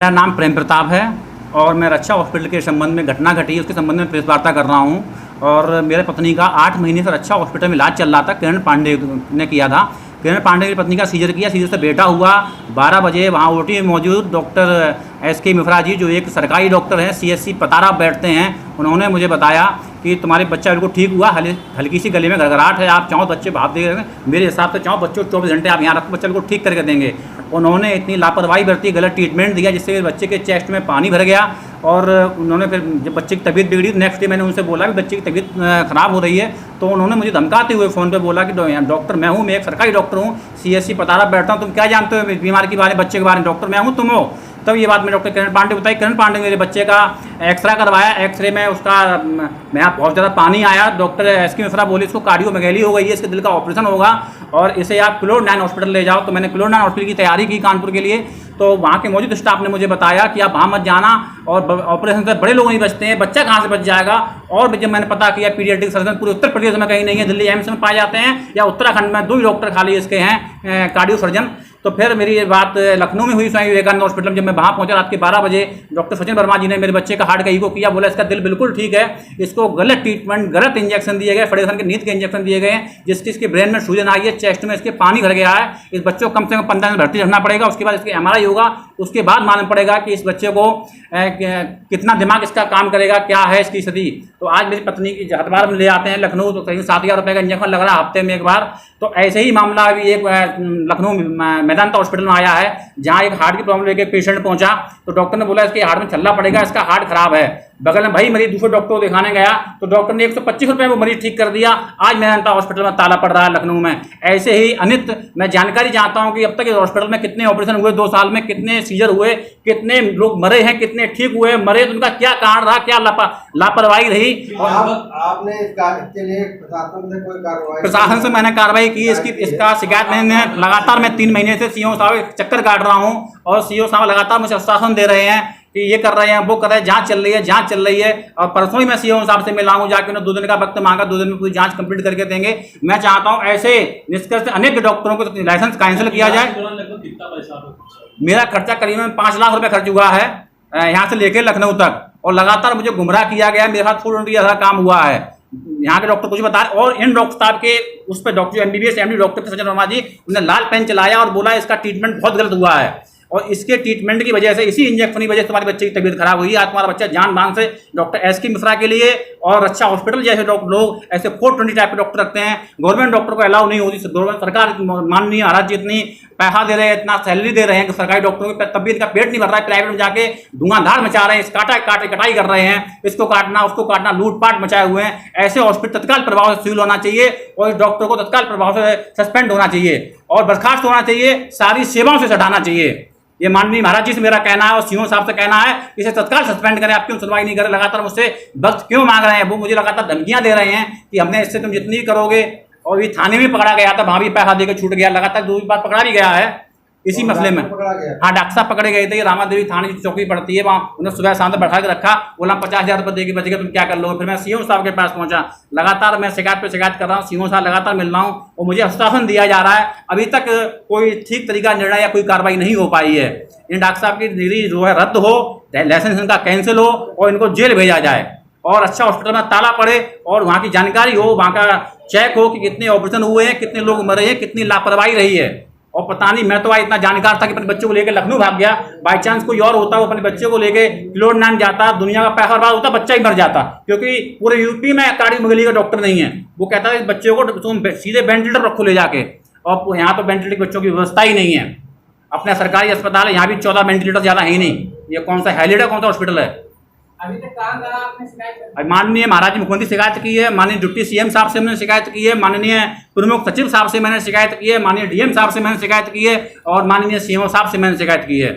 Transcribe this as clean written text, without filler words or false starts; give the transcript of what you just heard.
मेरा नाम प्रेम प्रताप है और मैं रक्षा हॉस्पिटल के संबंध में घटना घटी है उसके संबंध में प्रेस वार्ता कर रहा हूँ। और मेरे पत्नी का 8 महीने से रक्षा हॉस्पिटल में इलाज चल रहा था। किरण पांडे ने किया था। किरण पांडे की पत्नी का सीजर किया। सीजर से बेटा हुआ। 12 बजे वहाँ ओटी में मौजूद डॉक्टर SK मिश्रा जी, जो एक सरकारी डॉक्टर हैं, CSC पतारा बैठते हैं, उन्होंने मुझे बताया कि तुम्हारे बच्चा बिल्कुल ठीक हुआ, हल्की सी गले में घरघराहट है, आप चाहो बच्चे भाप दे रहे हैं, मेरे हिसाब से चाहो बच्चों 24 घंटे आप यहाँ रखो, बच्चे को ठीक करके देंगे। उन्होंने इतनी लापरवाही बरती, गलत ट्रीटमेंट दिया, जिससे बच्चे के चेस्ट में पानी भर गया। और उन्होंने फिर जब बच्चे की तबीयत बिगड़ी, नेक्स्ट डे मैंने उनसे बोला कि बच्चे की तबीयत ख़राब हो रही है, तो उन्होंने मुझे धमकाते हुए फ़ोन पे बोला कि डॉक्टर मैं हूँ, मैं एक सरकारी डॉक्टर हूँ, CSC पतारा बैठता हूँ, तुम क्या जानते हो बीमारी के बारे में, बच्चे के बारे में, डॉक्टर मैं हूँ, तुम हो। तब ये बात मैं डॉक्टर किरण पांडे बताई। किरण पांडे मेरे बच्चे का एक्सरे करवाया। एक्सरे में उसका यहाँ बहुत ज़्यादा पानी आया। डॉक्टर SK मिश्रा बोले इसको कार्डियोमेगैली हो गई है, इसके दिल का ऑपरेशन होगा और इसे आप क्लोर9 हॉस्पिटल ले जाओ। तो मैंने क्लोर9 हॉस्पिटल की तैयारी की कानपुर के लिए। तो वहाँ के मौजूद स्टाफ ने मुझे बताया कि आप वहाँ मत जाना, और ऑपरेशन से बड़े लोग नहीं बचते हैं, बच्चा कहाँ से बच जाएगा। और जब मैंने पता किया, पीडियाट्रिक सर्जन पूरे उत्तर प्रदेश में कहीं नहीं है, दिल्ली एम्स में पाए जाते हैं या उत्तराखंड में 2 ही डॉक्टर खाली इसके हैं कार्डियो सर्जन। तो फिर मेरी ये बात लखनऊ में हुई, स्वामी विवेकानंद हॉस्पिटल में। जब मैं वहाँ पहुँचा रात के 12 बजे, डॉक्टर सचिन वर्मा जी ने मेरे बच्चे का हार्ट का ईको किया, बोला इसका दिल बिल्कुल ठीक है, इसको गलत ट्रीटमेंट, गलत इंजेक्शन दिए गए, फर्टिलाइजेशन के नींद के इंजेक्शन दिए गए हैं, जिसकी इसके ब्रेन में सूजन आई है, चेस्ट में इसके पानी भर गया है। इस बच्चे को कम से कम 15 दिन भर्ती रखना पड़ेगा, उसके बाद इसकी MRI होगा, उसके बाद मालूम पड़ेगा कि इस बच्चे को कितना दिमाग इसका काम करेगा, क्या है इसकी स्थिति। तो आज मेरी पत्नी की हथबार में ले आते हैं लखनऊ, तो कहीं 7,000 रुपये का इंजेक्शन लग रहा है हफ्ते में एक बार। तो ऐसे ही मामला अभी एक लखनऊ मेदांता हॉस्पिटल में आया है, जहाँ एक हार्ट की प्रॉब्लम लेके पेशेंट पहुंचा। तो डॉक्टर ने बोला इसके हार्ट में चलना पड़ेगा, इसका हार्ट खराब है। बगल में भाई मरीज दूसरे डॉक्टर को दिखाने गया, तो डॉक्टर ने 125 रुपये में मरीज ठीक कर दिया। आज मेदांता हॉस्पिटल में ताला पड़ रहा है लखनऊ में। ऐसे ही अनित मैं जानकारी चाहता हूँ कि अब तक इस हॉस्पिटल में कितने ऑपरेशन हुए 2 साल में, कितने सीजर हुए, कितने लोग मरे हैं, कितने ठीक हुए, मरे तो उनका क्या कारण रहा, क्या लापरवाही रही। आपने इसके लिए प्रशासन से कोई कार्रवाई? प्रशासन से मैंने कार्रवाई की। इसका शिकायत मैंने लगातार, मैं 3 महीने से CO साहब चक्कर काट रहा हूँ, और CO साहब लगातार मुझे आश्वासन दे रहे हैं कि ये कर रहे हैं, वो कर रहे हैं, जांच चल रही है, जांच चल रही है। और परसों ही मैं CO साहब से मिला हूँ, जाके उन्हें 2 दिन का वक्त मांगा, 2 दिन में पूरी जांच कंप्लीट करके देंगे। मैं चाहता हूँ ऐसे निष्कर्ष अनेक डॉक्टरों को लाइसेंस कैंसिल किया जाए। मेरा खर्चा करीबन 5 लाख रुपये खर्च हुआ है यहाँ से लेकर लखनऊ तक, और लगातार मुझे गुमराह किया गया, मेरे साथ फुल काम हुआ है। यहाँ के डॉक्टर कुछ बता रहे, और इन डॉक्टर साहब के उस पर doctor MBBS MD doctor Sachin Verma ji, उन्होंने लाल पेन चलाया और बोला इसका ट्रीटमेंट बहुत गलत हुआ है, और इसके ट्रीटमेंट की वजह से, इसी इंजेक्शन की वजह से तुम्हारे बच्चे की तबीयत खराब हुई है। आज तुम्हारा बच्चा जान मान से डॉक्टर SK मिश्रा के लिए और रक्षा हॉस्पिटल जैसे लोग ऐसे 420 टाइप के डॉक्टर रखते हैं। गवर्नमेंट डॉक्टर को अलाउ नहीं होती। गवर्नमेंट सरकार माननीय महाराज जी इतनी पैसा दे रहे हैं, इतना सैलरी दे रहे हैं कि सरकारी डॉक्टरों के तब भी इनका पेट नहीं भर रहा है। प्राइवेट में जाके धुआंधार मचा रहे हैं, इस कटाई कर रहे हैं, इसको काटना उसको काटना, लूटपाट मचाए हुए हैं। ऐसे हॉस्पिटल तत्काल प्रभाव से सील होना चाहिए, और इस डॉक्टर को तत्काल प्रभाव से सस्पेंड होना चाहिए और बर्खास्त होना चाहिए, सारी सेवाओं से हटाना चाहिए। ये माननीय महाराज जी से मेरा कहना है, और CO साहब से कहना है कि इसे तत्काल सस्पेंड करें। आप क्यों सुनवाई नहीं करें? लगातार मुझसे वक्त क्यों मांग रहे हैं? वो मुझे लगातार धमकियां दे रहे हैं कि हमने इससे तुम जितनी करोगे। और ये थाने में पकड़ा गया था, वहाँ भी पैसा देकर छूट गया। लगातार 2 बार पकड़ा भी गया है इसी मसले में। हाँ, डॉक्टर साहब पकड़े गए थे। रामादेवी थाने की चौकी पड़ती है, वहाँ उन्हें सुबह शाम तक बैठा के रखा, बोला 50,000 रुपये देके बचेगा, तुम क्या कर लोगे। फिर मैं CO साहब के पास पहुंचा। लगातार मैं शिकायत पे शिकायत कर रहा हूँ, CO साहब लगातार मिल रहा हूँ, और मुझे आश्वासन दिया जा रहा है। अभी तक कोई ठीक तरीका निर्णय या कोई कार्रवाई नहीं हो पाई है। इन डॉक्टर साहब की डिग्री जो है रद्द हो, लाइसेंस इनका कैंसिल हो, और इनको जेल भेजा जाए, और अच्छा हॉस्पिटल में ताला पड़े, और वहाँ की जानकारी हो, वहाँ का चेक हो कि कितने ऑपरेशन हुए हैं, कितने लोग मरे हैं, कितनी लापरवाही रही है। और पता नहीं, मैं तो इतना जानकार था कि अपने बच्चों को लेकर लखनऊ भाग गया। बाई चांस कोई और होता, वो अपने बच्चे को लेके क्लोर9 जाता, दुनिया का पैसा बर्बाद होता, बच्चा ही मर जाता। क्योंकि पूरे यूपी में कार्डियोमेगैली का डॉक्टर नहीं है। वो कहता है इस बच्चे को तुम सीधे वेंटिलेटर रखो ले जाके, और यहाँ तो वेंटिलेटर बच्चों की व्यवस्था ही नहीं है। अपना सरकारी अस्पताल है, यहाँ भी 14 वेंटिलेटर ज़्यादा है ही नहीं। ये कौन सा हैलिड है, कौन सा हॉस्पिटल है? अभी तक कहाँ कहाँ आपने शिकायत? माननीय महाराज मुख्यमंत्री शिकायत की है, माननीय डिप्टी CM साहब से मैंने शिकायत की है, माननीय प्रमुख सचिव साहब से मैंने शिकायत की है, माननीय DM साहब से मैंने शिकायत की है, और माननीय CO साहब से मैंने शिकायत की है।